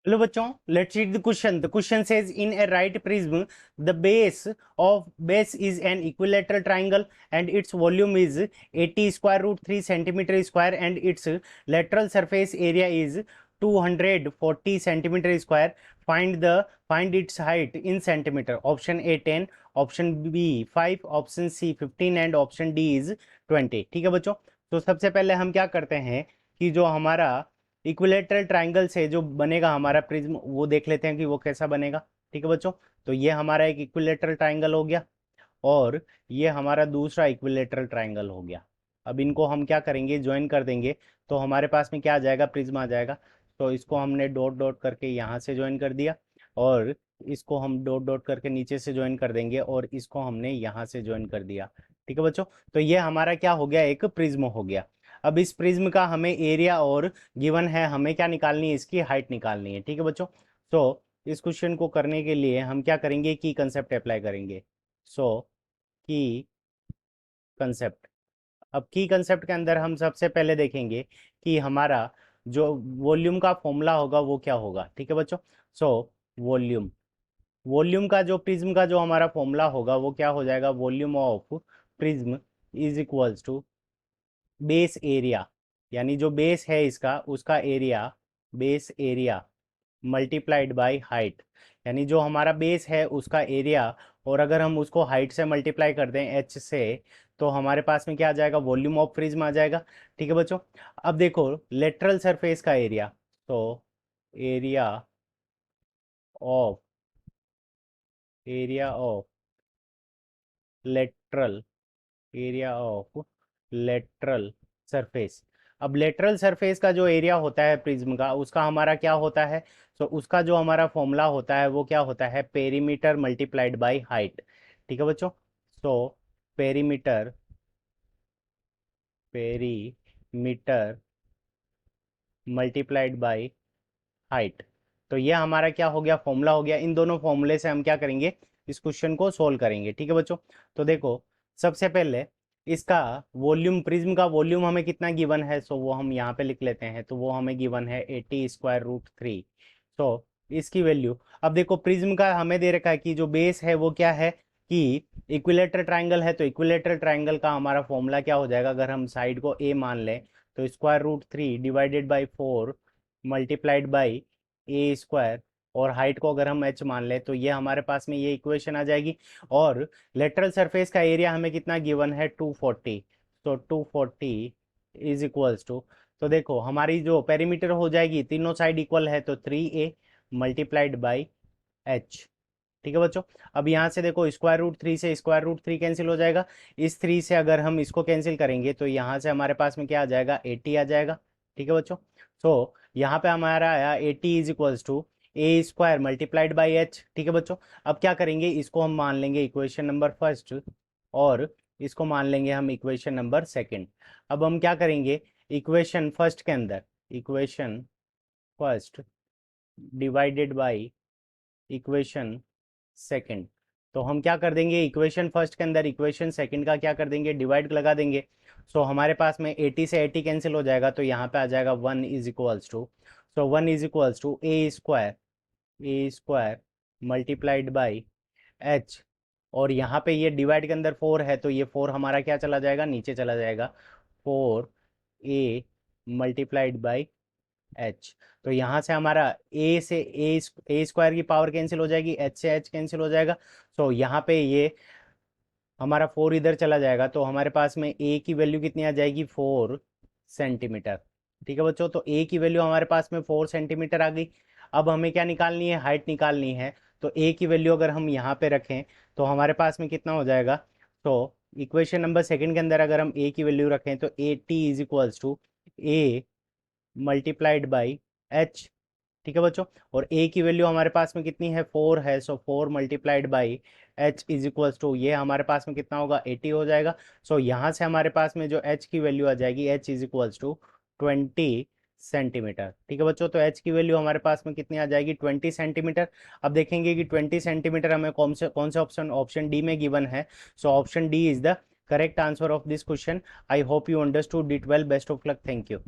Hello बच्चों, let's read the question. The question says in a right prism, the base is an equilateral triangle and its volume is 80 square root 3 centimeter square and its lateral surface area is 240 centimeter square. Find its height in centimeter. Option A 10, option B 5, option C 15 and option D is 20. ठीक है बच्चों, तो सबसे पहले हम क्या करते हैं कि जो हमारा इक्विलेटरल ट्रायंगल से जो बनेगा हमारा प्रिज्म वो देख लेते हैं कि वो कैसा बनेगा। ठीक है बच्चों, तो ये हमारा एक इक्विलेटरल ट्रायंगल हो गया और ये हमारा दूसरा इक्विलेटरल ट्रायंगल हो गया। अब इनको हम क्या करेंगे, ज्वाइन कर देंगे तो हमारे पास में क्या आ जाएगा, प्रिज्म आ जाएगा। तो इसको हमने डॉट डॉट करके यहाँ से ज्वाइन कर दिया और इसको हम डॉट डॉट करके नीचे से ज्वाइन कर देंगे और इसको हमने यहाँ से ज्वाइन कर दिया। ठीक है बच्चों, तो ये हमारा क्या हो गया, एक प्रिज्म हो गया। अब इस प्रिज्म का हमें एरिया और गिवन है, हमें क्या निकालनी है, इसकी हाइट निकालनी है। ठीक है बच्चों, तो इस क्वेश्चन को करने के लिए हम क्या करेंगे, की कंसेप्ट अप्लाई करेंगे। सो की कंसेप्ट, अब की कंसेप्ट के अंदर हम सबसे पहले देखेंगे कि हमारा जो वॉल्यूम का फॉर्मूला होगा वो क्या होगा। ठीक है बच्चों, सो वॉल्यूम वॉल्यूम का जो प्रिज्म का जो हमारा फॉर्मूला होगा वो क्या हो जाएगा, volume of prism is equals to base area, यानी जो बेस है इसका उसका area, base area multiplied by height, यानी जो हमारा बेस है उसका एरिया और अगर हम उसको हाइट से मल्टीप्लाई कर दें एच से तो हमारे पास में क्या आ जाएगा, वॉल्यूम ऑफ प्रिज्म आ जाएगा। ठीक है बच्चों, अब देखो लेटरल सरफेस का एरिया, तो area of area of lateral area of lateral surface. अब लेटरल सरफेस का जो एरिया होता है प्रिज्म का उसका हमारा क्या होता है, तो उसका जो हमारा फॉर्मूला होता है वो क्या होता है, पेरीमीटर मल्टीप्लाइड बाय हाइट। ठीक है बच्चों, तो perimeter perimeter multiplied by height, तो ये हमारा क्या हो गया, फॉर्मूला हो गया। इन दोनों फॉर्मूले से हम क्या करेंगे, इस क्वेश्चन को सोल्व करेंगे। ठीक है बच्चों, तो देखो सबसे पहले इसका वॉल्यूम, प्रिज्म का वॉल्यूम हमें कितना गिवन है, सो वो हम यहाँ पे लिख लेते हैं। तो वो हमें गिवन है 80 स्क्वायर रूट 3। सो इसकी वैल्यू, अब देखो प्रिज्म का हमें दे रखा है कि जो बेस है वो क्या है, कि इक्विलेटरल ट्राइंगल है। तो इक्विलेटरल ट्राइंगल का हमारा फॉर्मूला क्या हो जाएगा, अगर हम साइड को ए मान लें तो square root 3 divided by 4 multiplied by a square, और हाइट को अगर हम एच मान लें तो ये हमारे पास में ये इक्वेशन आ जाएगी। और लेटरल सरफेस का एरिया हमें कितना गिवन है, 240। तो 240 इज इक्वल्स टू, तो देखो हमारी जो पेरीमीटर हो जाएगी, तीनों साइड इक्वल है तो 3a मल्टीप्लाइड बाई एच। ठीक है बच्चों, अब यहाँ से देखो स्क्वायर रूट 3 से स्क्वायर रूट 3 कैंसिल हो जाएगा, इस 3 से अगर हम इसको कैंसिल करेंगे तो यहाँ से हमारे पास में क्या आ जाएगा, 80 आ जाएगा। ठीक है बच्चों, तो यहाँ पे हमारा आया 80 is equals to a square multiplied by h. ठीक है बच्चों, अब क्या करेंगे, इसको हम मान लेंगे इक्वेशन नंबर फर्स्ट और इसको मान लेंगे हम इक्वेशन नंबर सेकंड। अब हम क्या करेंगे, इक्वेशन फर्स्ट के अंदर equation first divided by equation second, तो हम क्या कर देंगे, इक्वेशन फर्स्ट के अंदर इक्वेशन सेकंड का क्या कर देंगे, डिवाइड लगा देंगे। सो हमारे पास में 80 से 80 कैंसिल हो जाएगा तो यहाँ पे आ जाएगा 1 is equals to, so 1 is equals to a square multiplied by h, और यहाँ पे ये डिवाइड के अंदर 4 है तो ये 4 हमारा क्या चला जाएगा, नीचे चला जाएगा। 4a मल्टीप्लाइड बाई एच, तो यहाँ से हमारा ए से ए स्क्वायर की पावर कैंसिल हो जाएगी, एच से एच कैंसिल हो जाएगा। सो यहाँ पे ये हमारा 4 इधर चला जाएगा तो हमारे पास में ए की वैल्यू कितनी आ जाएगी, 4 सेंटीमीटर। ठीक है बच्चों, तो ए की वैल्यू हमारे पास में 4 सेंटीमीटर आ गई। अब हमें क्या निकालनी है, हाइट निकालनी है। तो ए की वैल्यू अगर हम यहाँ पे रखें तो हमारे पास में कितना हो जाएगा, तो इक्वेशन नंबर सेकंड के अंदर अगर हम ए की वैल्यू रखें तो a t is equals to a multiplied by h. ठीक है बच्चों, और a की वैल्यू हमारे पास में कितनी है, 4 है। So 4 multiplied by h is equals to, ये हमारे पास में कितना होगा, 80 हो जाएगा। सो यहाँ से हमारे पास में जो h की वैल्यू आ जाएगी, h is equals to 20 centimetre. ठीक है बच्चों, तो h की वैल्यू हमारे पास में कितनी आ जाएगी, 20 सेंटीमीटर। अब देखेंगे कि 20 सेंटीमीटर हमें कौन से ऑप्शन डी में गिवन है। So option D is the correct answer of this question. I hope you understood it well. Best of luck, thank you.